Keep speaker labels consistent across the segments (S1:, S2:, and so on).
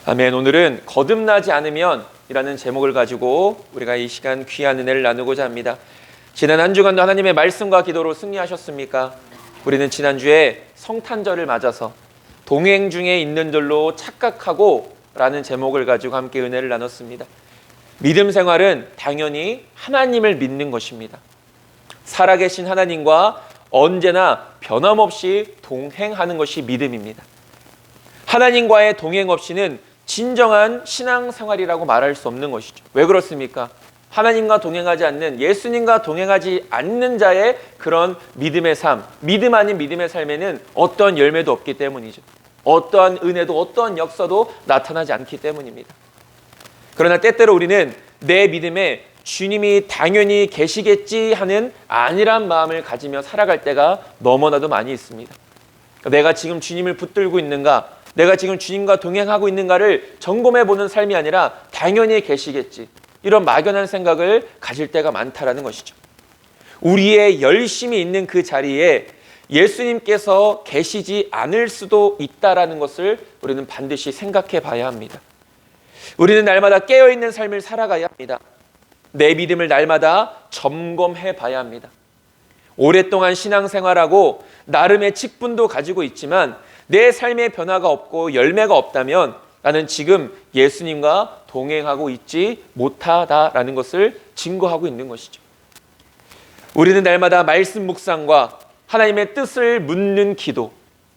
S1: 아멘. 오늘은 거듭나지 않으면 이라는 제목을 가지고 우리가 이 시간 귀한 은혜를 나누고자 합니다. 지난 한 주간도 하나님의 말씀과 기도로 승리하셨습니까? 우리는 지난주에 성탄절을 맞아서 동행 중에 있는 줄로 착각하고 라는 제목을 가지고 함께 은혜를 나눴습니다. 믿음 생활은 당연히 하나님을 믿는 것입니다. 살아계신 하나님과 언제나 변함없이 동행하는 것이 믿음입니다. 하나님과의 동행 없이는 진정한 신앙생활이라고 말할 수 없는 것이죠. 왜 그렇습니까? 하나님과 동행하지 않는, 예수님과 동행하지 않는 자의 그런 믿음의 삶, 믿음 아닌 믿음의 삶에는 어떠한 열매도 없기 때문이죠. 어떠한 은혜도 어떠한 역사도 나타나지 않기 때문입니다. 그러나 때때로 우리는 내 믿음에 주님이 당연히 계시겠지 하는 안일한 마음을 가지며 살아갈 때가 너무나도 많이 있습니다. 내가 지금 주님을 붙들고 있는가, 내가 지금 주님과 동행하고 있는가를 점검해보는 삶이 아니라 당연히 계시겠지, 이런 막연한 생각을 가질 때가 많다라는 것이죠. 우리의 열심이 있는 그 자리에 예수님께서 계시지 않을 수도 있다라는 것을 우리는 반드시 생각해 봐야 합니다. 우리는 날마다 깨어있는 삶을 살아가야 합니다. 내 믿음을 날마다 점검해 봐야 합니다. 오랫동안 신앙생활하고 나름의 직분도 가지고 있지만 내 삶의 변화가 없고 열매가 없다면 나는 지금 예수님과 동행하고 있지 못하다라는 것을 증거하고 있는 것이죠. 우리는 날마다 말씀 묵상과 하나님의 뜻을 묻는 기도,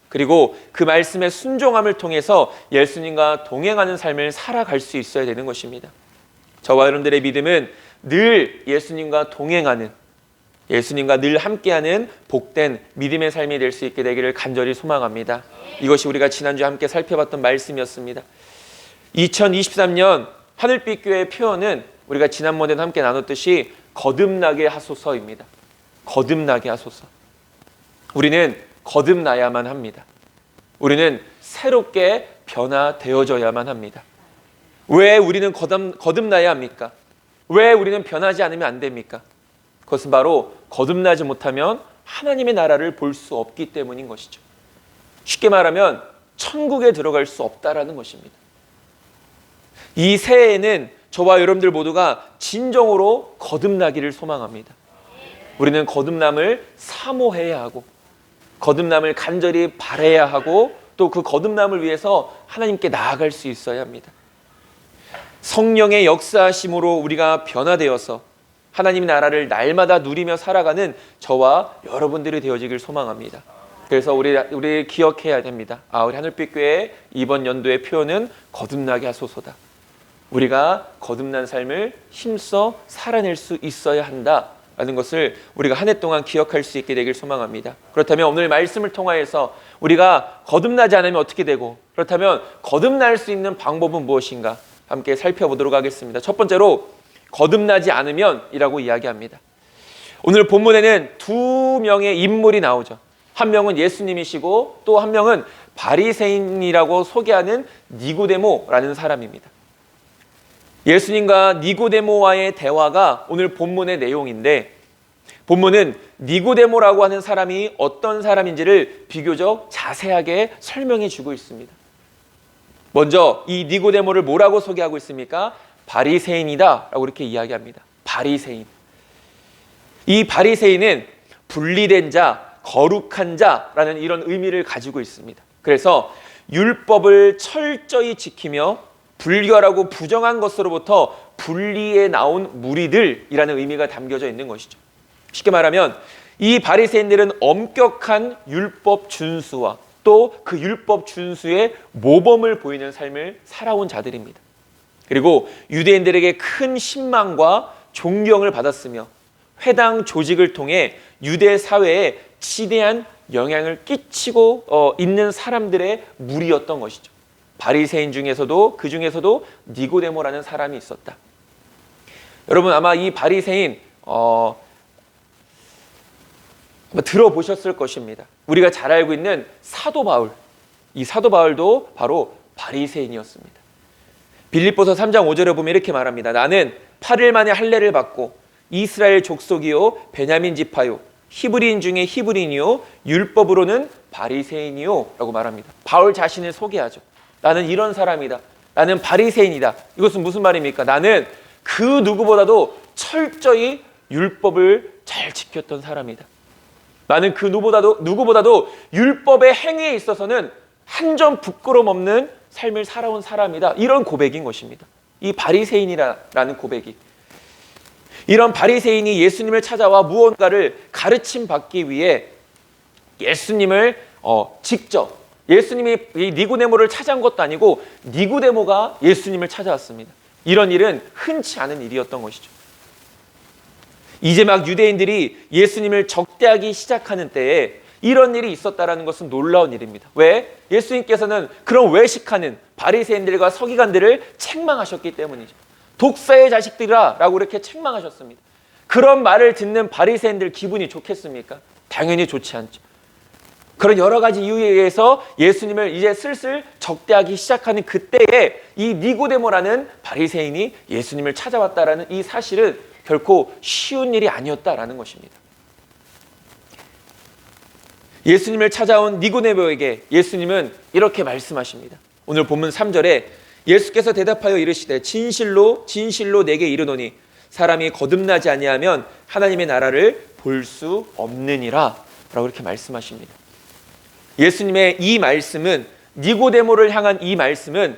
S1: 그리고 그 말씀의 순종함을 통해서 예수님과 동행하는 삶을 살아갈 수 있어야 되는 것입니다. 저와 여러분들의 믿음은 늘 예수님과 동행하는, 예수님과 늘 함께하는 복된 믿음의 삶이 될 수 있게 되기를 간절히 소망합니다. 이것이 우리가 지난주에 함께 살펴봤던 말씀이었습니다. 2023년 하늘빛 교회의 표현은 우리가 지난번에도 함께 나눴듯이 거듭나게 하소서입니다. 거듭나게 하소서. 우리는 거듭나야만 합니다. 우리는 새롭게 변화되어져야만 합니다. 왜 우리는 거듭나야 합니까? 왜 우리는 변하지 않으면 안 됩니까? 그것은 바로 거듭나지 못하면 하나님의 나라를 볼 수 없기 때문인 것이죠. 쉽게 말하면 천국에 들어갈 수 없다라는 것입니다. 이 새해에는 저와 여러분들 모두가 진정으로 거듭나기를 소망합니다. 우리는 거듭남을 사모해야 하고, 거듭남을 간절히 바라야 하고, 또 그 거듭남을 위해서 하나님께 나아갈 수 있어야 합니다. 성령의 역사하심으로 우리가 변화되어서 하나님의 나라를 날마다 누리며 살아가는 저와 여러분들이 되어지길 소망합니다. 그래서 우리 기억해야 됩니다. 우리 하늘빛 교회의 이번 연도의 표현은 거듭나게 하소서다. 우리가 거듭난 삶을 힘써 살아낼 수 있어야 한다라는 것을 우리가 한 해 동안 기억할 수 있게 되길 소망합니다. 그렇다면 오늘 말씀을 통하여서 우리가 거듭나지 않으면 어떻게 되고, 그렇다면 거듭날 수 있는 방법은 무엇인가 함께 살펴보도록 하겠습니다. 첫 번째로 거듭나지 않으면 이라고 이야기합니다. 오늘 본문에는 두 명의 인물이 나오죠. 한 명은 예수님이시고 또 한 명은 바리새인이라고 소개하는 니고데모라는 사람입니다. 예수님과 니고데모와의 대화가 오늘 본문의 내용인데, 본문은 니고데모라고 하는 사람이 어떤 사람인지를 비교적 자세하게 설명해 주고 있습니다. 먼저 이 니고데모를 뭐라고 소개하고 있습니까? 바리새인이다 라고 이렇게 이야기합니다. 바리새인. 이 바리새인은 분리된 자, 거룩한 자라는 이런 의미를 가지고 있습니다. 그래서 율법을 철저히 지키며 불결하고 부정한 것으로부터 분리해 나온 무리들이라는 의미가 담겨져 있는 것이죠. 쉽게 말하면 이 바리새인들은 엄격한 율법 준수와 또 그 율법 준수의 모범을 보이는 삶을 살아온 자들입니다. 그리고 유대인들에게 큰 신망과 존경을 받았으며 회당 조직을 통해 유대 사회에 지대한 영향을 끼치고 있는 사람들의 무리였던 것이죠. 바리새인 중에서도, 그 중에서도 니고데모라는 사람이 있었다. 여러분 아마 이 바리새인 들어보셨을 것입니다. 우리가 잘 알고 있는 사도 바울, 이 사도 바울도 바로 바리새인이었습니다. 빌립보서 3장 5절에 보면 이렇게 말합니다. 나는 8일 만에 할례를 받고 이스라엘 족속이요 베냐민 지파요 히브리인 중에 히브리인이요 율법으로는 바리새인이요 라고 말합니다. 바울 자신을 소개하죠. 나는 이런 사람이다. 나는 바리새인이다. 이것은 무슨 말입니까? 나는 그 누구보다도 철저히 율법을 잘 지켰던 사람이다. 나는 그 누구보다도 율법의 행위에 있어서는 한 점 부끄럼 없는 삶을 살아온 사람이다. 이런 고백인 것입니다. 이 바리새인이라는 고백이. 이런 바리새인이 예수님을 찾아와 무언가를 가르침 받기 위해 예수님을 직접 예수님이 이 니고데모를 찾아온 것도 아니고 니고데모가 예수님을 찾아왔습니다. 이런 일은 흔치 않은 일이었던 것이죠. 이제 막 유대인들이 예수님을 적대하기 시작하는 때에 이런 일이 있었다는 것은 놀라운 일입니다. 왜? 예수님께서는 그런 외식하는 바리새인들과 서기관들을 책망하셨기 때문이죠. 독사의 자식들이라 라고 이렇게 책망하셨습니다. 그런 말을 듣는 바리새인들 기분이 좋겠습니까? 당연히 좋지 않죠. 그런 여러 가지 이유에 의해서 예수님을 이제 슬슬 적대하기 시작하는 그때에 이 니고데모라는 바리새인이 예수님을 찾아왔다라는 이 사실은 결코 쉬운 일이 아니었다라는 것입니다. 예수님을 찾아온 니고데모에게 예수님은 이렇게 말씀하십니다. 오늘 본문 3절에 예수께서 대답하여 이르시되 진실로 진실로 내게 이르노니 사람이 거듭나지 아니하면 하나님의 나라를 볼 수 없느니라 라고 이렇게 말씀하십니다. 예수님의 이 말씀은 니고데모를 향한 이 말씀은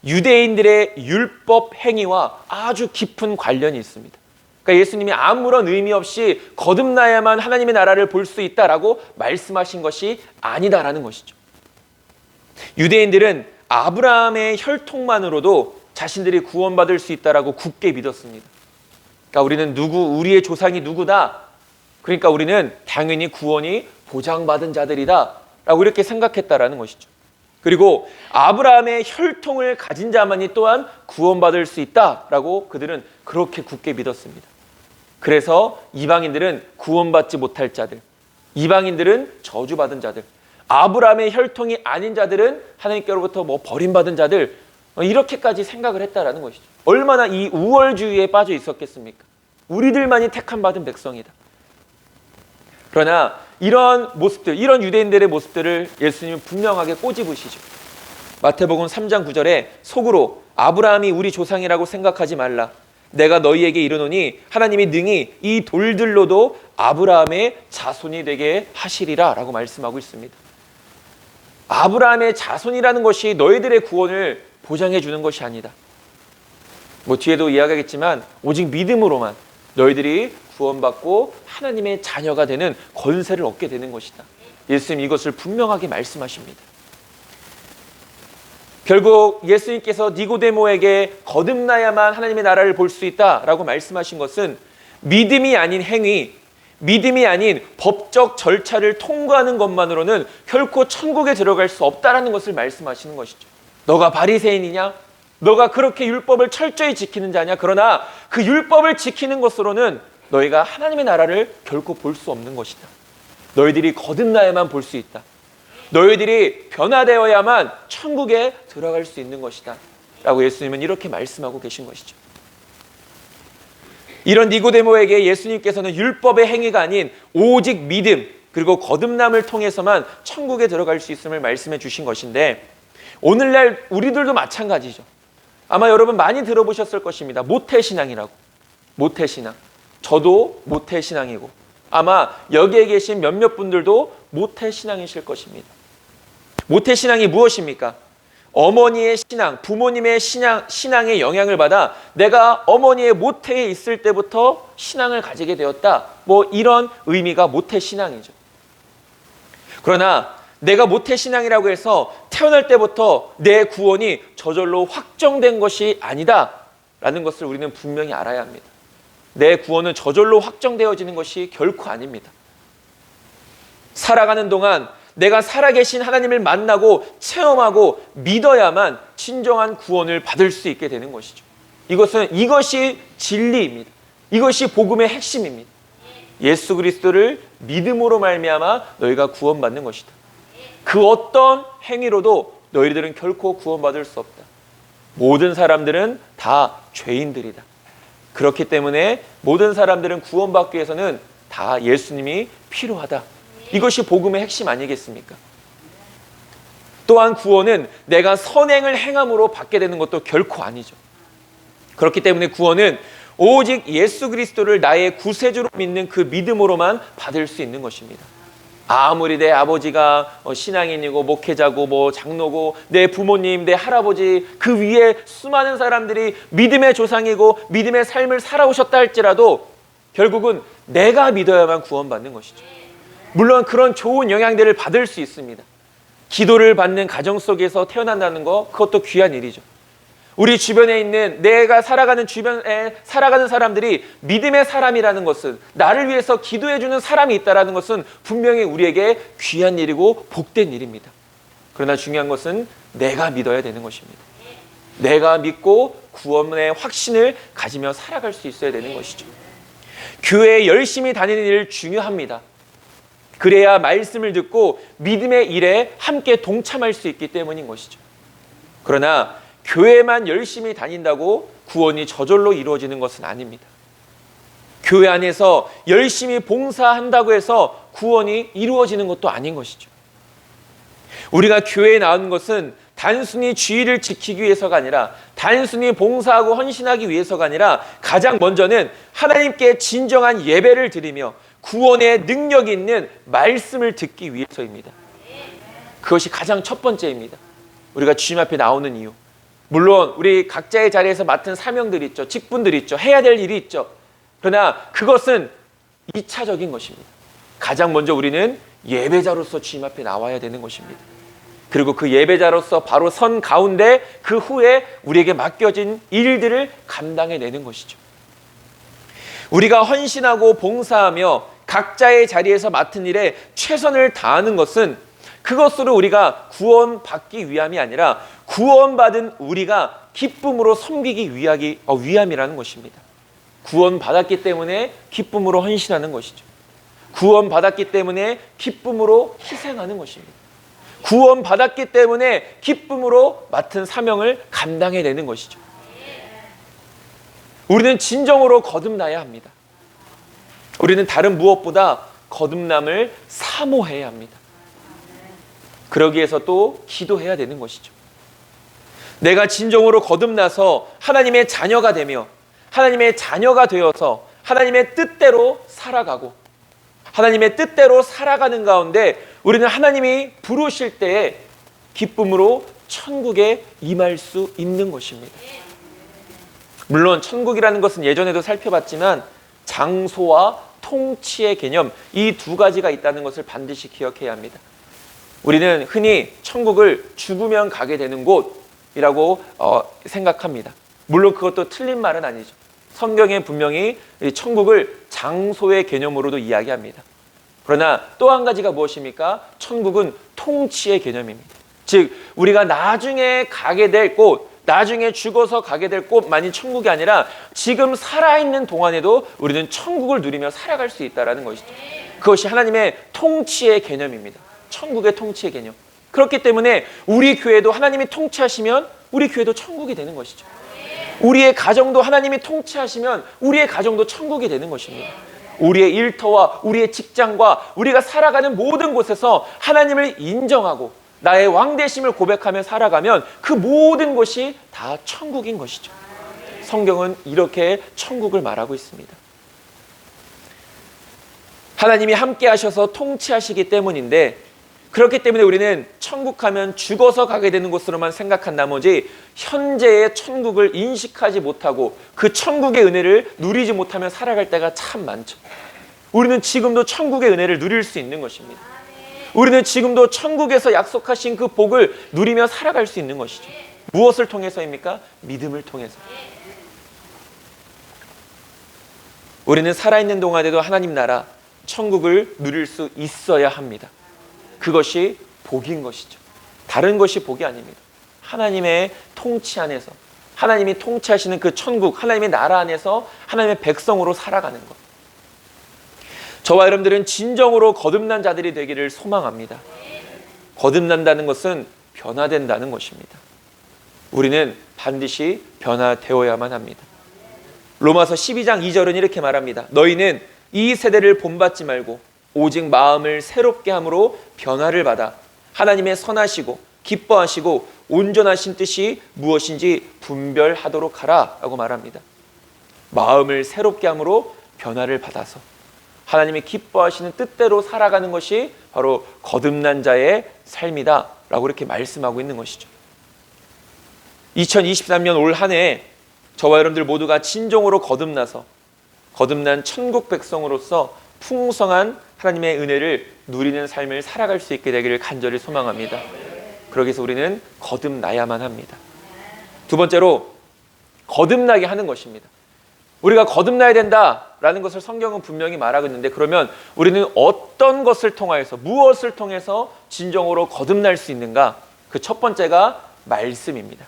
S1: 유대인들의 율법 행위와 아주 깊은 관련이 있습니다. 그러니까 예수님이 아무런 의미 없이 거듭나야만 하나님의 나라를 볼 수 있다라고 말씀하신 것이 아니다라는 것이죠. 유대인들은 아브라함의 혈통만으로도 자신들이 구원받을 수 있다라고 굳게 믿었습니다. 그러니까 우리는 우리의 조상이 누구다. 그러니까 우리는 당연히 구원이 보장받은 자들이다 라고 이렇게 생각했다라는 것이죠. 그리고 아브라함의 혈통을 가진 자만이 또한 구원받을 수 있다라고 그들은 그렇게 굳게 믿었습니다. 그래서 이방인들은 구원받지 못할 자들, 이방인들은 저주받은 자들, 아브라함의 혈통이 아닌 자들은 하나님께로부터 버림받은 자들, 이렇게까지 생각을 했다라는 것이죠. 얼마나 이 우월주의에 빠져 있었겠습니까? 우리들만이 택함 받은 백성이다. 그러나 이런 모습들, 이런 유대인들의 모습들을 예수님은 분명하게 꼬집으시죠. 마태복음 3장 9절에 속으로 아브라함이 우리 조상이라고 생각하지 말라. 내가 너희에게 이르노니 하나님이 능히 이 돌들로도 아브라함의 자손이 되게 하시리라 라고 말씀하고 있습니다. 아브라함의 자손이라는 것이 너희들의 구원을 보장해 주는 것이 아니다. 뒤에도 이야기하겠지만 오직 믿음으로만 너희들이 구원받고 하나님의 자녀가 되는 권세를 얻게 되는 것이다. 예수님 이것을 분명하게 말씀하십니다. 결국 예수님께서 니고데모에게 거듭나야만 하나님의 나라를 볼 수 있다라고 말씀하신 것은 믿음이 아닌 행위, 믿음이 아닌 법적 절차를 통과하는 것만으로는 결코 천국에 들어갈 수 없다라는 것을 말씀하시는 것이죠. 너가 바리새인이냐? 너가 그렇게 율법을 철저히 지키는 자냐? 그러나 그 율법을 지키는 것으로는 너희가 하나님의 나라를 결코 볼 수 없는 것이다. 너희들이 거듭나야만 볼 수 있다. 너희들이 변화되어야만 천국에 들어갈 수 있는 것이다 라고 예수님은 이렇게 말씀하고 계신 것이죠. 이런 니고데모에게 예수님께서는 율법의 행위가 아닌 오직 믿음 그리고 거듭남을 통해서만 천국에 들어갈 수 있음을 말씀해 주신 것인데, 오늘날 우리들도 마찬가지죠. 아마 여러분 많이 들어보셨을 것입니다. 모태신앙이라고. 모태신앙. 저도 모태신앙이고 아마 여기에 계신 몇몇 분들도 모태신앙이실 것입니다. 모태신앙이 무엇입니까? 어머니의 신앙, 부모님의 신앙의 영향을 받아 내가 어머니의 모태에 있을 때부터 신앙을 가지게 되었다. 이런 의미가 모태신앙이죠. 그러나 내가 모태신앙이라고 해서 태어날 때부터 내 구원이 저절로 확정된 것이 아니다 라는 것을 우리는 분명히 알아야 합니다. 내 구원은 저절로 확정되어지는 것이 결코 아닙니다. 살아가는 동안 내가 살아계신 하나님을 만나고 체험하고 믿어야만 진정한 구원을 받을 수 있게 되는 것이죠. 이것이 진리입니다. 이것이 복음의 핵심입니다. 예수 그리스도를 믿음으로 말미암아 너희가 구원받는 것이다. 그 어떤 행위로도 너희들은 결코 구원받을 수 없다. 모든 사람들은 다 죄인들이다. 그렇기 때문에 모든 사람들은 구원받기 위해서는 다 예수님이 필요하다. 이것이 복음의 핵심 아니겠습니까? 또한 구원은 내가 선행을 행함으로 받게 되는 것도 결코 아니죠. 그렇기 때문에 구원은 오직 예수 그리스도를 나의 구세주로 믿는 그 믿음으로만 받을 수 있는 것입니다. 아무리 내 아버지가 신앙인이고 목회자고 장로고 내 부모님, 내 할아버지 그 위에 수많은 사람들이 믿음의 조상이고 믿음의 삶을 살아오셨다 할지라도 결국은 내가 믿어야만 구원받는 것이죠. 물론 그런 좋은 영향들을 받을 수 있습니다. 기도를 받는 가정 속에서 태어난다는 거, 그것도 귀한 일이죠. 우리 주변에 있는 내가 살아가는 주변에 살아가는 사람들이 믿음의 사람이라는 것은, 나를 위해서 기도해주는 사람이 있다는 것은 분명히 우리에게 귀한 일이고 복된 일입니다. 그러나 중요한 것은 내가 믿어야 되는 것입니다. 내가 믿고 구원의 확신을 가지며 살아갈 수 있어야 되는 것이죠. 교회에 열심히 다니는 일 중요합니다. 그래야 말씀을 듣고 믿음의 일에 함께 동참할 수 있기 때문인 것이죠. 그러나 교회만 열심히 다닌다고 구원이 저절로 이루어지는 것은 아닙니다. 교회 안에서 열심히 봉사한다고 해서 구원이 이루어지는 것도 아닌 것이죠. 우리가 교회에 나오는 것은 단순히 주의를 지키기 위해서가 아니라, 단순히 봉사하고 헌신하기 위해서가 아니라, 가장 먼저는 하나님께 진정한 예배를 드리며 구원의 능력이 있는 말씀을 듣기 위해서입니다. 그것이 가장 첫 번째입니다. 우리가 주님 앞에 나오는 이유. 물론 우리 각자의 자리에서 맡은 사명들이 있죠. 직분들이 있죠. 해야 될 일이 있죠. 그러나 그것은 2차적인 것입니다. 가장 먼저 우리는 예배자로서 주님 앞에 나와야 되는 것입니다. 그리고 그 예배자로서 바로 선 가운데 그 후에 우리에게 맡겨진 일들을 감당해내는 것이죠. 우리가 헌신하고 봉사하며 각자의 자리에서 맡은 일에 최선을 다하는 것은, 그것으로 우리가 구원받기 위함이 아니라 구원받은 우리가 기쁨으로 섬기기 위함이라는 것입니다. 구원받았기 때문에 기쁨으로 헌신하는 것이죠. 구원받았기 때문에 기쁨으로 희생하는 것입니다. 구원받았기 때문에 기쁨으로 맡은 사명을 감당해내는 것이죠. 우리는 진정으로 거듭나야 합니다. 우리는 다른 무엇보다 거듭남을 사모해야 합니다. 그러기 위해서 또 기도해야 되는 것이죠. 내가 진정으로 거듭나서 하나님의 자녀가 되며 하나님의 자녀가 되어서 하나님의 뜻대로 살아가고 하나님의 뜻대로 살아가는 가운데 우리는 하나님이 부르실 때에 기쁨으로 천국에 임할 수 있는 것입니다. 물론 천국이라는 것은 예전에도 살펴봤지만 장소와 통치의 개념, 이 두 가지가 있다는 것을 반드시 기억해야 합니다. 우리는 흔히 천국을 죽으면 가게 되는 곳이라고 생각합니다. 물론 그것도 틀린 말은 아니죠. 성경에 분명히 천국을 장소의 개념으로도 이야기합니다. 그러나 또 한 가지가 무엇입니까? 천국은 통치의 개념입니다. 즉 우리가 나중에 가게 될 곳, 나중에 죽어서 가게 될 곳만이 천국이 아니라 지금 살아있는 동안에도 우리는 천국을 누리며 살아갈 수 있다는 것이죠. 그것이 하나님의 통치의 개념입니다. 천국의 통치의 개념. 그렇기 때문에 우리 교회도 하나님이 통치하시면 우리 교회도 천국이 되는 것이죠. 우리의 가정도 하나님이 통치하시면 우리의 가정도 천국이 되는 것입니다. 우리의 일터와 우리의 직장과 우리가 살아가는 모든 곳에서 하나님을 인정하고 나의 왕되심을 고백하며 살아가면 그 모든 것이 다 천국인 것이죠. 성경은 이렇게 천국을 말하고 있습니다. 하나님이 함께 하셔서 통치하시기 때문인데, 그렇기 때문에 우리는 천국하면 죽어서 가게 되는 곳으로만 생각한 나머지 현재의 천국을 인식하지 못하고 그 천국의 은혜를 누리지 못하며 살아갈 때가 참 많죠. 우리는 지금도 천국의 은혜를 누릴 수 있는 것입니다. 우리는 지금도 천국에서 약속하신 그 복을 누리며 살아갈 수 있는 것이죠. 무엇을 통해서입니까? 믿음을 통해서. 우리는 살아있는 동안에도 하나님 나라, 천국을 누릴 수 있어야 합니다. 그것이 복인 것이죠. 다른 것이 복이 아닙니다. 하나님의 통치 안에서, 하나님이 통치하시는 그 천국, 하나님의 나라 안에서 하나님의 백성으로 살아가는 것. 저와 여러분들은 진정으로 거듭난 자들이 되기를 소망합니다. 거듭난다는 것은 변화된다는 것입니다. 우리는 반드시 변화되어야만 합니다. 로마서 12장 2절은 이렇게 말합니다. 너희는 이 세대를 본받지 말고 오직 마음을 새롭게 함으로 변화를 받아 하나님의 선하시고 기뻐하시고 온전하신 뜻이 무엇인지 분별하도록 하라 라고 말합니다. 마음을 새롭게 함으로 변화를 받아서 하나님이 기뻐하시는 뜻대로 살아가는 것이 바로 거듭난 자의 삶이다 라고 이렇게 말씀하고 있는 것이죠. 2023년 올 한 해 저와 여러분들 모두가 진정으로 거듭나서 거듭난 천국 백성으로서 풍성한 하나님의 은혜를 누리는 삶을 살아갈 수 있게 되기를 간절히 소망합니다. 그러기 위해서 우리는 거듭나야만 합니다. 두 번째로 거듭나게 하는 것입니다. 우리가 거듭나야 된다라는 것을 성경은 분명히 말하고 있는데, 그러면 우리는 어떤 것을 통하여서, 무엇을 통해서 진정으로 거듭날 수 있는가? 그 첫 번째가 말씀입니다.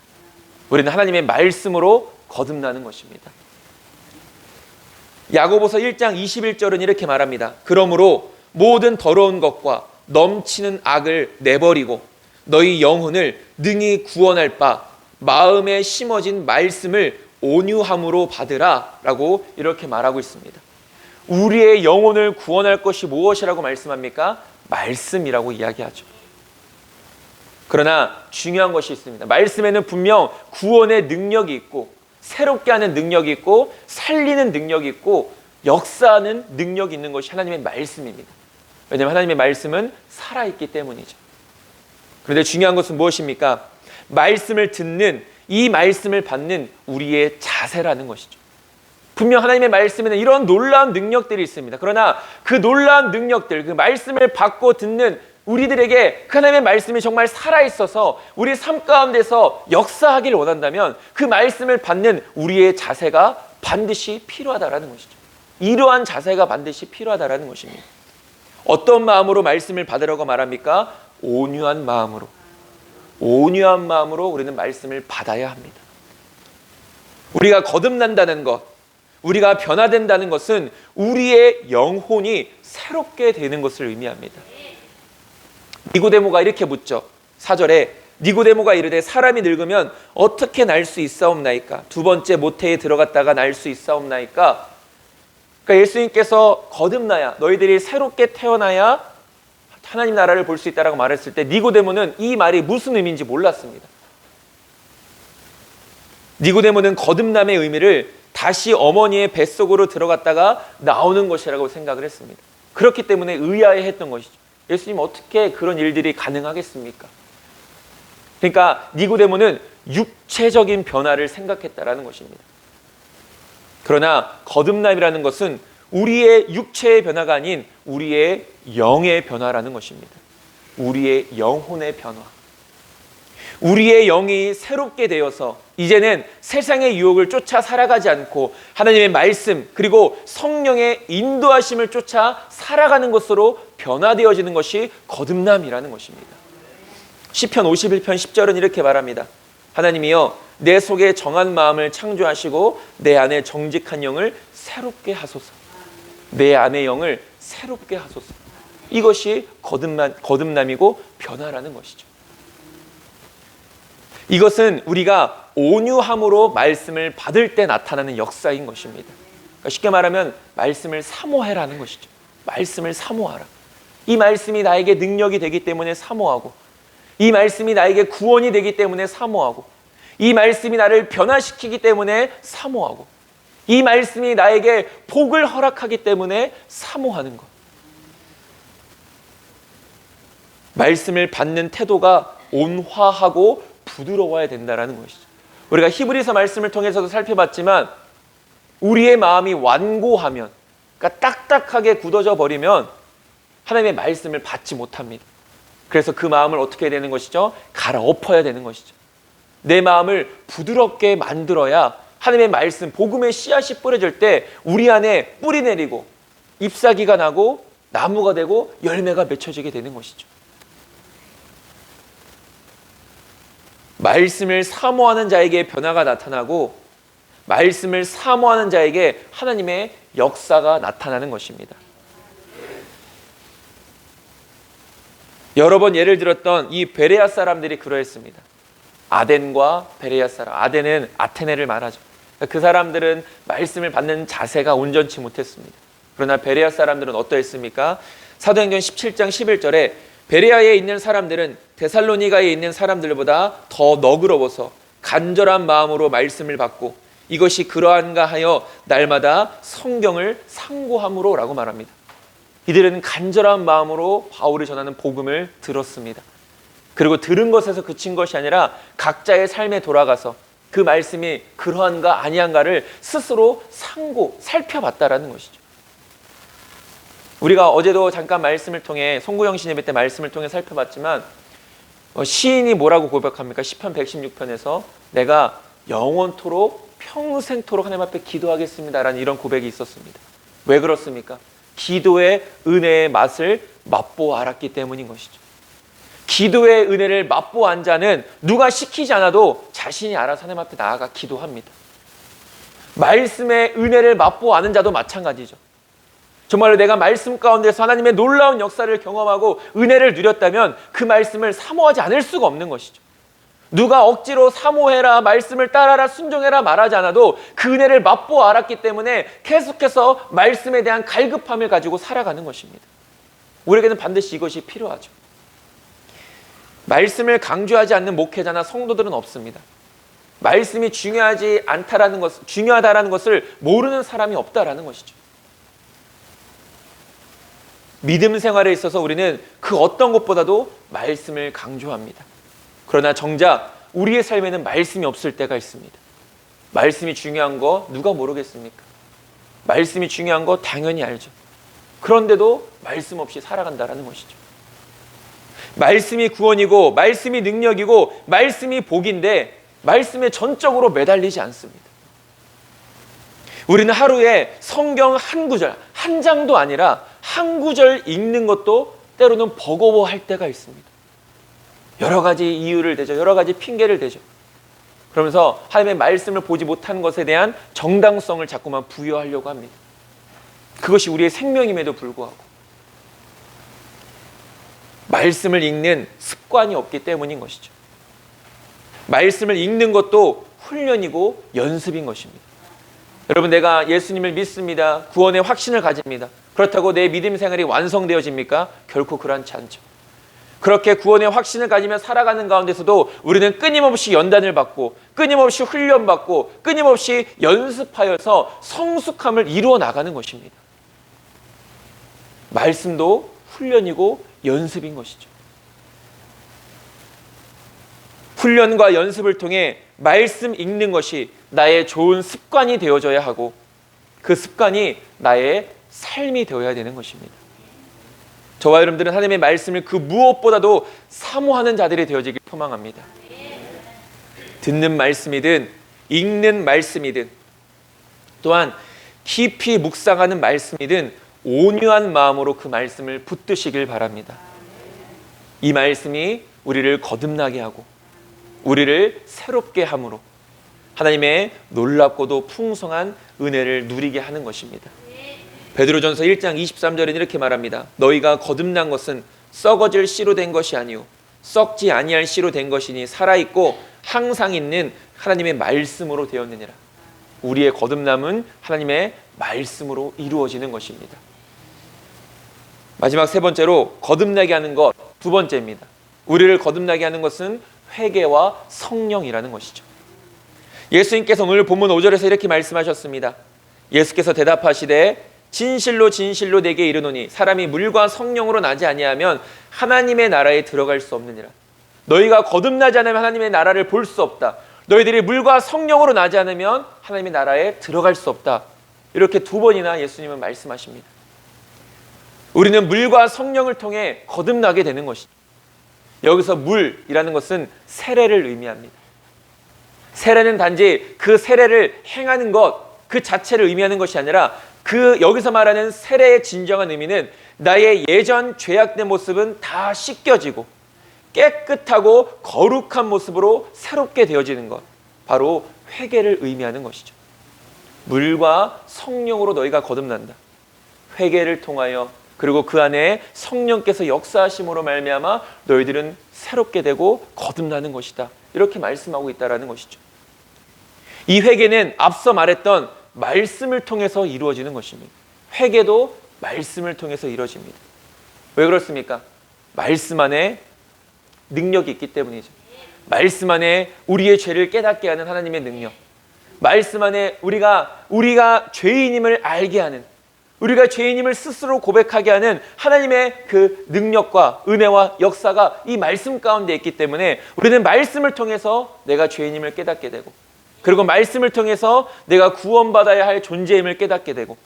S1: 우리는 하나님의 말씀으로 거듭나는 것입니다. 야고보서 1장 21절은 이렇게 말합니다. 그러므로 모든 더러운 것과 넘치는 악을 내버리고 너희 영혼을 능히 구원할 바 마음에 심어진 말씀을 온유함으로 받으라 라고 이렇게 말하고 있습니다. 우리의 영혼을 구원할 것이 무엇이라고 말씀합니까? 말씀이라고 이야기하죠. 그러나 중요한 것이 있습니다. 말씀에는 분명 구원의 능력이 있고 새롭게 하는 능력이 있고 살리는 능력이 있고 역사하는 능력이 있는 것이 하나님의 말씀입니다. 왜냐하면 하나님의 말씀은 살아있기 때문이죠. 그런데 중요한 것은 무엇입니까? 말씀을 듣는, 이 말씀을 받는 우리의 자세라는 것이죠. 분명 하나님의 말씀에는 이런 놀라운 능력들이 있습니다. 그러나 그 놀라운 능력들, 그 말씀을 받고 듣는 우리들에게 그 하나님의 말씀이 정말 살아있어서 우리 삶 가운데서 역사하기를 원한다면 그 말씀을 받는 우리의 자세가 반드시 필요하다라는 것이죠. 이러한 자세가 반드시 필요하다라는 것입니다. 어떤 마음으로 말씀을 받으라고 말합니까? 온유한 마음으로. 온유한 마음으로 우리는 말씀을 받아야 합니다. 우리가 거듭난다는 것, 우리가 변화된다는 것은 우리의 영혼이 새롭게 되는 것을 의미합니다. 니고데모가 이렇게 묻죠. 4절에 니고데모가 이르되 사람이 늙으면 어떻게 날 수 있사옵나이까? 두 번째 모태에 들어갔다가 날 수 있사옵나이까? 그러니까 예수님께서 거듭나야, 너희들이 새롭게 태어나야 하나님 나라를 볼 수 있다라고 말했을 때 니고데모는 이 말이 무슨 의미인지 몰랐습니다. 니고데모는 거듭남의 의미를 다시 어머니의 뱃속으로 들어갔다가 나오는 것이라고 생각을 했습니다. 그렇기 때문에 의아해했던 것이죠. 예수님 어떻게 그런 일들이 가능하겠습니까? 그러니까 니고데모는 육체적인 변화를 생각했다라는 것입니다. 그러나 거듭남이라는 것은 우리의 육체의 변화가 아닌 우리의 영의 변화라는 것입니다. 우리의 영혼의 변화. 우리의 영이 새롭게 되어서 이제는 세상의 유혹을 쫓아 살아가지 않고 하나님의 말씀 그리고 성령의 인도하심을 쫓아 살아가는 것으로 변화되어지는 것이 거듭남이라는 것입니다. 시편 51편 10절은 이렇게 말합니다. 하나님이여 내 속에 정한 마음을 창조하시고 내 안에 정직한 영을 새롭게 하소서. 내 안의 영을 새롭게 하소서. 이것이 거듭남이고 변화라는 것이죠. 이것은 우리가 온유함으로 말씀을 받을 때 나타나는 역사인 것입니다. 그러니까 쉽게 말하면 말씀을 사모해라는 것이죠. 말씀을 사모하라. 이 말씀이 나에게 능력이 되기 때문에 사모하고, 이 말씀이 나에게 구원이 되기 때문에 사모하고, 이 말씀이 나를 변화시키기 때문에 사모하고, 이 말씀이 나에게 복을 허락하기 때문에 사모하는 것. 말씀을 받는 태도가 온화하고 부드러워야 된다는 것이죠. 우리가 히브리서 말씀을 통해서도 살펴봤지만 우리의 마음이 완고하면, 그러니까 딱딱하게 굳어져 버리면 하나님의 말씀을 받지 못합니다. 그래서 그 마음을 어떻게 해야 되는 것이죠? 갈아엎어야 되는 것이죠. 내 마음을 부드럽게 만들어야 하나님의 말씀, 복음의 씨앗이 뿌려질 때 우리 안에 뿌리 내리고 잎사귀가 나고 나무가 되고 열매가 맺혀지게 되는 것이죠. 말씀을 사모하는 자에게 변화가 나타나고 말씀을 사모하는 자에게 하나님의 역사가 나타나는 것입니다. 여러 번 예를 들었던 이 베레아 사람들이 그러했습니다. 아덴과 베레아 사람, 아덴은 아테네를 말하죠. 그 사람들은 말씀을 받는 자세가 온전치 못했습니다. 그러나 베레아 사람들은 어떠했습니까? 사도행전 17장 11절에 베레아에 있는 사람들은 데살로니가에 있는 사람들보다 더 너그러워서 간절한 마음으로 말씀을 받고 이것이 그러한가 하여 날마다 성경을 상고함으로 라고 말합니다. 이들은 간절한 마음으로 바울이 전하는 복음을 들었습니다. 그리고 들은 것에서 그친 것이 아니라 각자의 삶에 돌아가서 그 말씀이 그러한가 아니한가를 스스로 살펴봤다라는 것이죠. 우리가 어제도 잠깐 말씀을 통해 송구영신 예배 때 말씀을 통해 살펴봤지만 시인이 뭐라고 고백합니까? 시편 116편에서 내가 영원토록 평생토록 하나님 앞에 기도하겠습니다라는 이런 고백이 있었습니다. 왜 그렇습니까? 기도의 은혜의 맛을 맛보아 알았기 때문인 것이죠. 기도의 은혜를 맛보아 안 자는 누가 시키지 않아도 자신이 알아서 하나님 앞에 나아가 기도합니다. 말씀의 은혜를 맛보아 아는 자도 마찬가지죠. 정말로 내가 말씀 가운데서 하나님의 놀라운 역사를 경험하고 은혜를 누렸다면 그 말씀을 사모하지 않을 수가 없는 것이죠. 누가 억지로 사모해라, 말씀을 따라라, 순종해라 말하지 않아도 그 은혜를 맛보아 알았기 때문에 계속해서 말씀에 대한 갈급함을 가지고 살아가는 것입니다. 우리에게는 반드시 이것이 필요하죠. 말씀을 강조하지 않는 목회자나 성도들은 없습니다. 말씀이 중요하다라는 것을 모르는 사람이 없다라는 것이죠. 믿음 생활에 있어서 우리는 그 어떤 것보다도 말씀을 강조합니다. 그러나 정작 우리의 삶에는 말씀이 없을 때가 있습니다. 말씀이 중요한 거 누가 모르겠습니까? 말씀이 중요한 거 당연히 알죠. 그런데도 말씀 없이 살아간다라는 것이죠. 말씀이 구원이고 말씀이 능력이고 말씀이 복인데 말씀에 전적으로 매달리지 않습니다. 우리는 하루에 성경 한 구절, 한 장도 아니라 한 구절 읽는 것도 때로는 버거워할 때가 있습니다. 여러 가지 이유를 대죠. 여러 가지 핑계를 대죠. 그러면서 하나님의 말씀을 보지 못한 것에 대한 정당성을 자꾸만 부여하려고 합니다. 그것이 우리의 생명임에도 불구하고 말씀을 읽는 습관이 없기 때문인 것이죠. 말씀을 읽는 것도 훈련이고 연습인 것입니다. 여러분, 내가 예수님을 믿습니다. 구원의 확신을 가집니다. 그렇다고 내 믿음 생활이 완성되어집니까? 결코 그렇지 않죠. 그렇게 구원의 확신을 가지며 살아가는 가운데서도 우리는 끊임없이 연단을 받고 끊임없이 훈련받고 끊임없이 연습하여서 성숙함을 이루어 나가는 것입니다. 말씀도 훈련이고 연습인 것이죠. 훈련과 연습을 통해 말씀 읽는 것이 나의 좋은 습관이 되어져야 하고 그 습관이 나의 삶이 되어야 되는 것입니다. 저와 여러분들은 하나님의 말씀을 그 무엇보다도 사모하는 자들이 되어지길 소망합니다. 듣는 말씀이든 읽는 말씀이든 또한 깊이 묵상하는 말씀이든 온유한 마음으로 그 말씀을 붙드시길 바랍니다. 이 말씀이 우리를 거듭나게 하고 우리를 새롭게 함으로 하나님의 놀랍고도 풍성한 은혜를 누리게 하는 것입니다. 베드로전서 1장 23절에는 이렇게 말합니다. 너희가 거듭난 것은 썩어질 씨로 된 것이 아니요 썩지 아니할 씨로 된 것이니 살아있고 항상 있는 하나님의 말씀으로 되었느니라. 우리의 거듭남은 하나님의 말씀으로 이루어지는 것입니다. 마지막 세 번째로 거듭나게 하는 것, 두 번째입니다. 우리를 거듭나게 하는 것은 회개와 성령이라는 것이죠. 예수님께서 오늘 본문 5절에서 이렇게 말씀하셨습니다. 예수께서 대답하시되 진실로 진실로 내게 이르노니 사람이 물과 성령으로 나지 아니하면 하나님의 나라에 들어갈 수 없느니라. 너희가 거듭나지 않으면 하나님의 나라를 볼 수 없다. 너희들이 물과 성령으로 나지 않으면 하나님의 나라에 들어갈 수 없다. 이렇게 두 번이나 예수님은 말씀하십니다. 우리는 물과 성령을 통해 거듭나게 되는 것이죠. 여기서 물이라는 것은 세례를 의미합니다. 세례는 단지 그 세례를 행하는 것 그 자체를 의미하는 것이 아니라 그 여기서 말하는 세례의 진정한 의미는 나의 예전 죄악된 모습은 다 씻겨지고 깨끗하고 거룩한 모습으로 새롭게 되어지는 것, 바로 회개를 의미하는 것이죠. 물과 성령으로 너희가 거듭난다. 회개를 통하여 그리고 그 안에 성령께서 역사하심으로 말미암아 너희들은 새롭게 되고 거듭나는 것이다. 이렇게 말씀하고 있다는 것이죠. 이 회개는 앞서 말했던 말씀을 통해서 이루어지는 것입니다. 회개도 말씀을 통해서 이루어집니다. 왜 그렇습니까? 말씀 안에 능력이 있기 때문이죠. 말씀 안에 우리의 죄를 깨닫게 하는 하나님의 능력, 말씀 안에 우리가 죄인임을 알게 하는, 우리가 죄인임을 스스로 고백하게 하는 하나님의 그 능력과 은혜와 역사가 이 말씀 가운데 있기 때문에 우리는 말씀을 통해서 내가 죄인임을 깨닫게 되고, 그리고 말씀을 통해서 내가 구원받아야 할 존재임을 깨닫게 되고,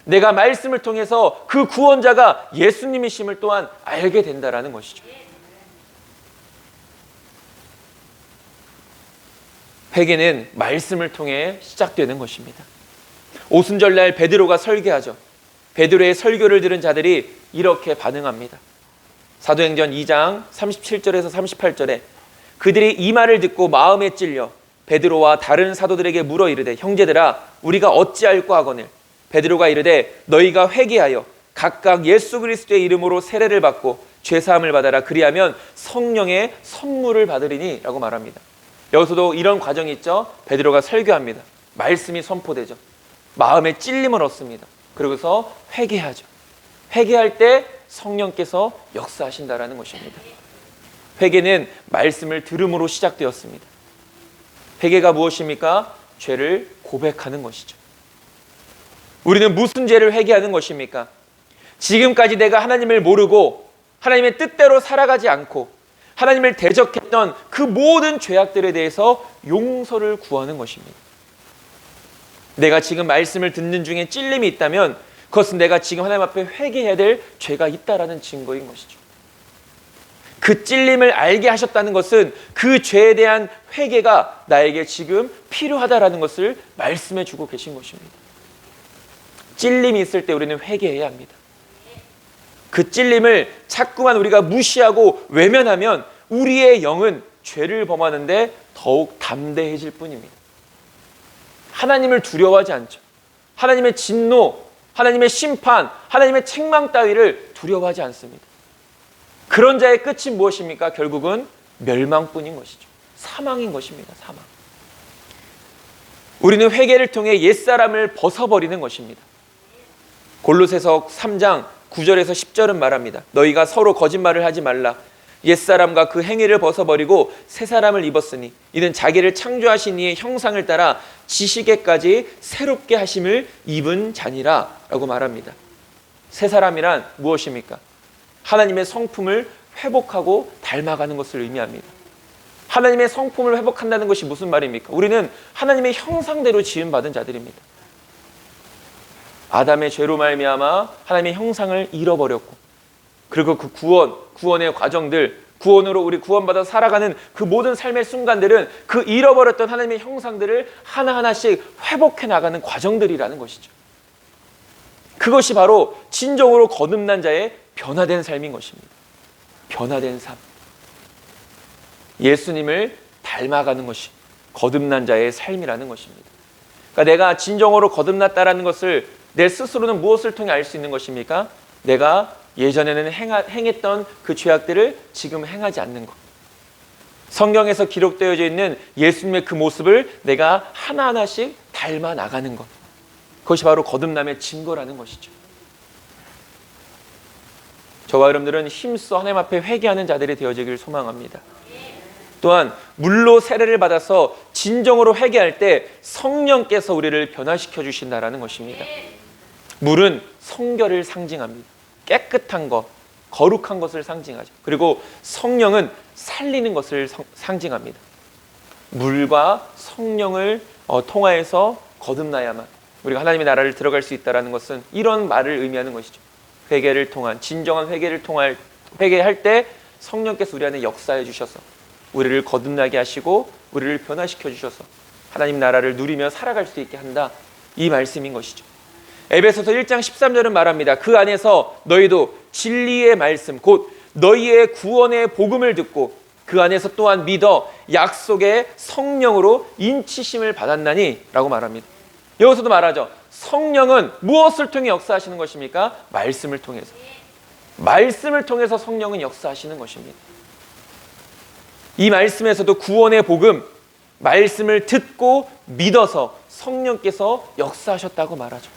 S1: 내가 말씀을 통해서 그 구원자가 예수님이심을 또한 알게 된다라는 것이죠. 회개는 말씀을 통해 시작되는 것입니다. 오순절날 베드로가 설교하죠. 베드로의 설교를 들은 자들이 이렇게 반응합니다. 사도행전 2장 37절에서 38절에 그들이 이 말을 듣고 마음에 찔려 베드로와 다른 사도들에게 물어 이르되 형제들아 우리가 어찌할꼬 하거늘 베드로가 이르되 너희가 회개하여 각각 예수 그리스도의 이름으로 세례를 받고 죄사함을 받아라 그리하면 성령의 선물을 받으리니 라고 말합니다. 여기서도 이런 과정이 있죠. 베드로가 설교합니다. 말씀이 선포되죠. 마음에 찔림을 얻습니다. 그러고서 회개하죠. 회개할 때 성령께서 역사하신다라는 것입니다. 회개는 말씀을 들음으로 시작되었습니다. 회개가 무엇입니까? 죄를 고백하는 것이죠. 우리는 무슨 죄를 회개하는 것입니까? 지금까지 내가 하나님을 모르고 하나님의 뜻대로 살아가지 않고 하나님을 대적했던 그 모든 죄악들에 대해서 용서를 구하는 것입니다. 내가 지금 말씀을 듣는 중에 찔림이 있다면 그것은 내가 지금 하나님 앞에 회개해야 될 죄가 있다라는 증거인 것이죠. 그 찔림을 알게 하셨다는 것은 그 죄에 대한 회개가 나에게 지금 필요하다라는 것을 말씀해 주고 계신 것입니다. 찔림이 있을 때 우리는 회개해야 합니다. 그 찔림을 자꾸만 우리가 무시하고 외면하면 우리의 영은 죄를 범하는데 더욱 담대해질 뿐입니다. 하나님을 두려워하지 않죠. 하나님의 진노, 하나님의 심판, 하나님의 책망 따위를 두려워하지 않습니다. 그런 자의 끝이 무엇입니까? 결국은 멸망뿐인 것이죠. 사망인 것입니다. 사망. 우리는 회개를 통해 옛사람을 벗어버리는 것입니다. 골로새서 3장 9절에서 10절은 말합니다. 너희가 서로 거짓말을 하지 말라. 옛사람과 그 행위를 벗어버리고 새 사람을 입었으니 이는 자기를 창조하신 이의 형상을 따라 지식에까지 새롭게 하심을 입은 자니라 라고 말합니다. 새 사람이란 무엇입니까? 하나님의 성품을 회복하고 닮아가는 것을 의미합니다. 하나님의 성품을 회복한다는 것이 무슨 말입니까? 우리는 하나님의 형상대로 지음받은 자들입니다. 아담의 죄로 말미암아 하나님의 형상을 잃어버렸고, 그리고 그 구원의 과정들, 구원으로 우리 구원받아 살아가는 그 모든 삶의 순간들은 그 잃어버렸던 하나님의 형상들을 하나하나씩 회복해 나가는 과정들이라는 것이죠. 그것이 바로 진정으로 거듭난 자의 변화된 삶인 것입니다. 변화된 삶. 예수님을 닮아가는 것이 거듭난 자의 삶이라는 것입니다. 그러니까 내가 진정으로 거듭났다라는 것을 내 스스로는 무엇을 통해 알 수 있는 것입니까? 내가 예전에는 행했던 그 죄악들을 지금 행하지 않는 것. 성경에서 기록되어져 있는 예수님의 그 모습을 내가 하나하나씩 닮아 나가는 것. 그것이 바로 거듭남의 증거라는 것이죠. 저와 여러분들은 힘써 하나님 앞에 회개하는 자들이 되어지길 소망합니다. 또한 물로 세례를 받아서 진정으로 회개할 때 성령께서 우리를 변화시켜 주신다라는 것입니다. 물은 성결을 상징합니다. 깨끗한 것, 거룩한 것을 상징하죠. 그리고 성령은 살리는 것을 상징합니다. 물과 성령을 통하여서 거듭나야만 우리가 하나님의 나라를 들어갈 수 있다는 것은 이런 말을 의미하는 것이죠. 회개를 통한, 진정한 회개를 통할, 회개할 때 성령께서 우리 안에 역사해 주셔서 우리를 거듭나게 하시고 우리를 변화시켜 주셔서 하나님 나라를 누리며 살아갈 수 있게 한다, 이 말씀인 것이죠. 에베소서 1장 13절은 말합니다. 그 안에서 너희도 진리의 말씀 곧 너희의 구원의 복음을 듣고 그 안에서 또한 믿어 약속의 성령으로 인치심을 받았나니 라고 말합니다. 여기서도 말하죠. 성령은 무엇을 통해 역사하시는 것입니까? 말씀을 통해서. 말씀을 통해서 성령은 역사하시는 것입니다. 이 말씀에서도 구원의 복음, 말씀을 듣고 믿어서 성령께서 역사하셨다고 말하죠.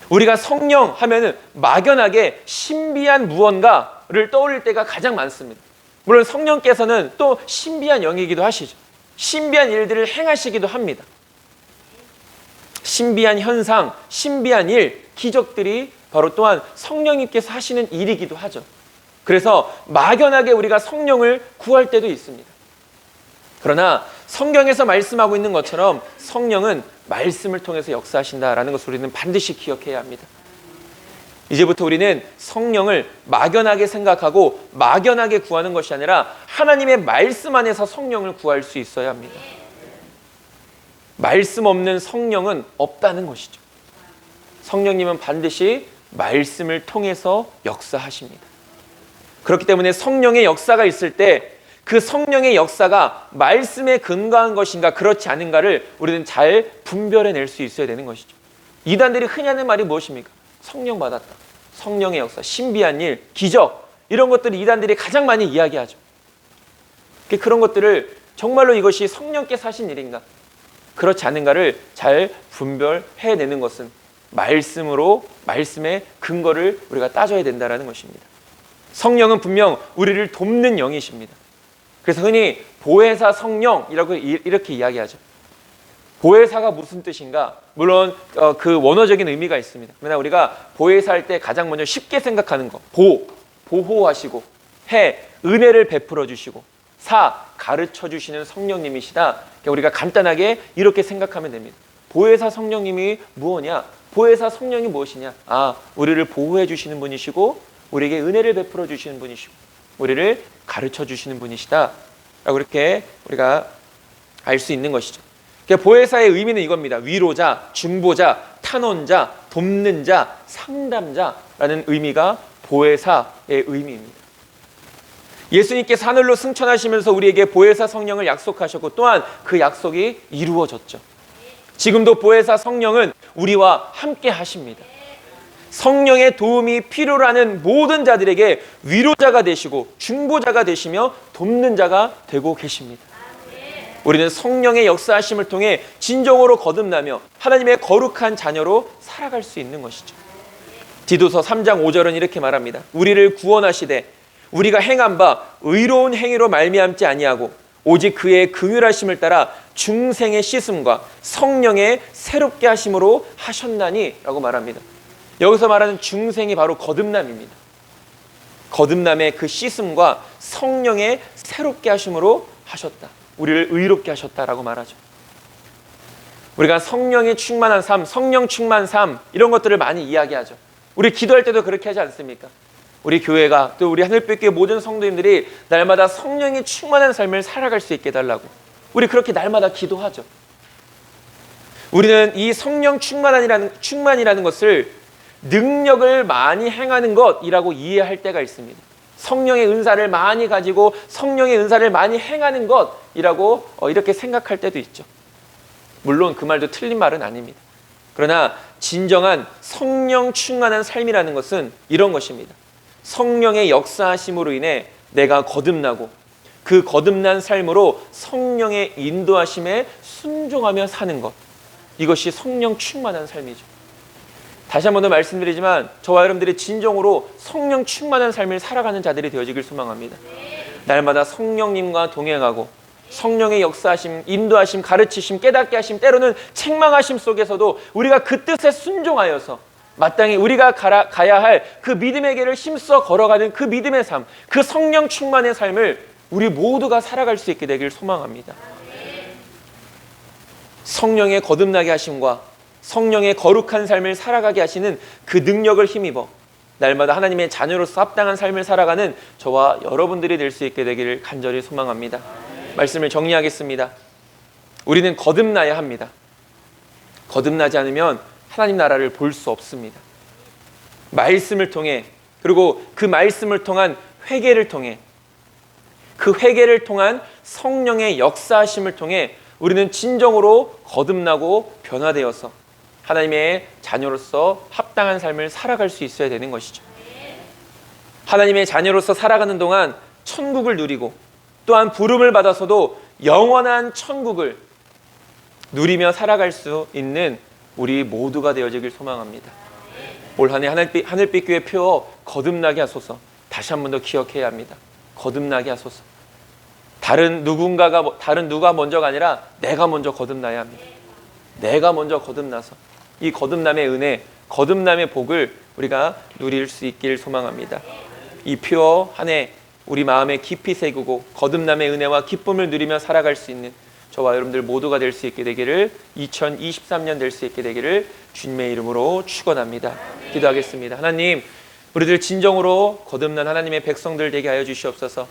S1: 우리가 성령 하면은 막연하게 신비한 무언가를 떠올릴 때가 가장 많습니다. 물론 성령께서는 또 신비한 영이기도 하시죠. 신비한 일들을 행하시기도 합니다. 신비한 현상, 신비한 일, 기적들이 바로 또한 성령님께서 하시는 일이기도 하죠. 그래서 막연하게 우리가 성령을 구할 때도 있습니다. 그러나 성경에서 말씀하고 있는 것처럼 성령은 말씀을 통해서 역사하신다라는 것을 우리는 반드시 기억해야 합니다. 이제부터 우리는 성령을 막연하게 생각하고 막연하게 구하는 것이 아니라 하나님의 말씀 안에서 성령을 구할 수 있어야 합니다. 말씀 없는 성령은 없다는 것이죠. 성령님은 반드시 말씀을 통해서 역사하십니다. 그렇기 때문에 성령의 역사가 있을 때 그 성령의 역사가 말씀에 근거한 것인가 그렇지 않은가를 우리는 잘 분별해낼 수 있어야 되는 것이죠. 이단들이 흔히 하는 말이 무엇입니까? 성령 받았다. 성령의 역사, 신비한 일, 기적, 이런 것들을 이단들이 가장 많이 이야기하죠. 그런 것들을 정말로 이것이 성령께서 하신 일인가 그렇지 않은가를 잘 분별해내는 것은 말씀으로, 말씀의 근거를 우리가 따져야 된다는 것입니다. 성령은 분명 우리를 돕는 영이십니다. 그래서 흔히 보혜사 성령이라고 이렇게 이야기하죠. 보혜사가 무슨 뜻인가? 물론 그 원어적인 의미가 있습니다. 그러나 우리가 보혜사 할 때 가장 먼저 쉽게 생각하는 거, 보호하시고, 은혜를 베풀어 주시고, 가르쳐 주시는 성령님이시다. 우리가 간단하게 이렇게 생각하면 됩니다. 보혜사 성령님이 무엇이냐? 보혜사 성령이 무엇이냐? 우리를 보호해 주시는 분이시고 우리에게 은혜를 베풀어 주시는 분이시고 우리를 가르쳐 주시는 분이시다 라고 이렇게 우리가 알 수 있는 것이죠. 보혜사의 의미는 이겁니다. 위로자, 중보자, 탄원자, 돕는 자, 상담자라는 의미가 보혜사의 의미입니다. 예수님께서 하늘로 승천하시면서 우리에게 보혜사 성령을 약속하셨고 또한 그 약속이 이루어졌죠. 지금도 보혜사 성령은 우리와 함께 하십니다. 성령의 도움이 필요로 하는 모든 자들에게 위로자가 되시고 중보자가 되시며 돕는 자가 되고 계십니다. 우리는 성령의 역사하심을 통해 진정으로 거듭나며 하나님의 거룩한 자녀로 살아갈 수 있는 것이죠. 디도서 3장 5절은 이렇게 말합니다. 우리를 구원하시되 우리가 행한 바 의로운 행위로 말미암지 아니하고 오직 그의 긍휼하심을 따라 중생의 씻음과 성령의 새롭게 하심으로 하셨나니 라고 말합니다. 여기서 말하는 중생이 바로 거듭남입니다. 거듭남의 그 씻음과 성령의 새롭게 하심으로 하셨다. 우리를 의롭게 하셨다라고 말하죠. 우리가 성령의 충만한 삶, 성령 충만 삶 이런 것들을 많이 이야기하죠. 우리 기도할 때도 그렇게 하지 않습니까? 우리 교회가 또 우리 하늘빛교회 모든 성도님들이 날마다 성령이 충만한 삶을 살아갈 수 있게 해달라고 우리 그렇게 날마다 기도하죠. 우리는 이 성령 충만이라는 것을 능력을 많이 행하는 것이라고 이해할 때가 있습니다. 성령의 은사를 많이 가지고 성령의 은사를 많이 행하는 것이라고 이렇게 생각할 때도 있죠. 물론 그 말도 틀린 말은 아닙니다. 그러나 진정한 성령 충만한 삶이라는 것은 이런 것입니다. 성령의 역사하심으로 인해 내가 거듭나고 그 거듭난 삶으로 성령의 인도하심에 순종하며 사는 것, 이것이 성령 충만한 삶이죠. 다시 한 번 더 말씀드리지만 저와 여러분들이 진정으로 성령 충만한 삶을 살아가는 자들이 되어지길 소망합니다. 날마다 성령님과 동행하고 성령의 역사하심, 인도하심, 가르치심, 깨닫게 하심, 때로는 책망하심 속에서도 우리가 그 뜻에 순종하여서 마땅히 우리가 가야 할 그 믿음의 길을 힘써 걸어가는 그 믿음의 삶, 그 성령 충만의 삶을 우리 모두가 살아갈 수 있게 되길 소망합니다. 성령의 거듭나게 하심과 성령의 거룩한 삶을 살아가게 하시는 그 능력을 힘입어 날마다 하나님의 자녀로서 합당한 삶을 살아가는 저와 여러분들이 될 수 있게 되기를 간절히 소망합니다. 말씀을 정리하겠습니다. 우리는 거듭나야 합니다. 거듭나지 않으면 하나님 나라를 볼 수 없습니다. 말씀을 통해, 그리고 그 말씀을 통한 회개를 통해, 그 회개를 통한 성령의 역사하심을 통해 우리는 진정으로 거듭나고 변화되어서 하나님의 자녀로서 합당한 삶을 살아갈 수 있어야 되는 것이죠. 하나님의 자녀로서 살아가는 동안 천국을 누리고 또한 부름을 받아서도 영원한 천국을 누리며 살아갈 수 있는 우리 모두가 되어지길 소망합니다. 올 한 해 하늘빛 교회 표 거듭나게 하소서. 다시 한 번 더 기억해야 합니다. 거듭나게 하소서. 다른 누가 먼저가 아니라 내가 먼저 거듭나야 합니다. 내가 먼저 거듭나서 이 거듭남의 은혜, 거듭남의 복을 우리가 누릴 수 있길 소망합니다. 이 퓨어 한 해 우리 마음에 깊이 새기고 거듭남의 은혜와 기쁨을 누리며 살아갈 수 있는 저와 여러분들 모두가 될 수 있게 되기를, 2023년 될 수 있게 되기를 주님의 이름으로 축원합니다. 기도하겠습니다. 하나님, 우리들 진정으로 거듭난 하나님의 백성들 되게 하여 주시옵소서.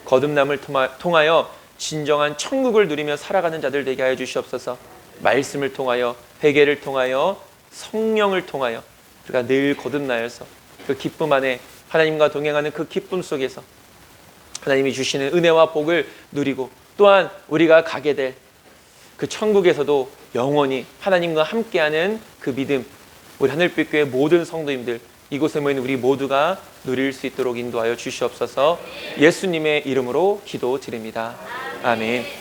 S1: 거듭남을 통하여 진정한 천국을 누리며 살아가는 자들 되게 하여 주시옵소서. 말씀을 통하여, 회개를 통하여, 성령을 통하여 우리가 늘 거듭나여서 그 기쁨 안에 하나님과 동행하는 그 기쁨 속에서 하나님이 주시는 은혜와 복을 누리고, 또한 우리가 가게 될 그 천국에서도 영원히 하나님과 함께하는 그 믿음, 우리 하늘빛교회 모든 성도님들, 이곳에 모인 우리 모두가 누릴 수 있도록 인도하여 주시옵소서. 예수님의 이름으로 기도드립니다. 아멘.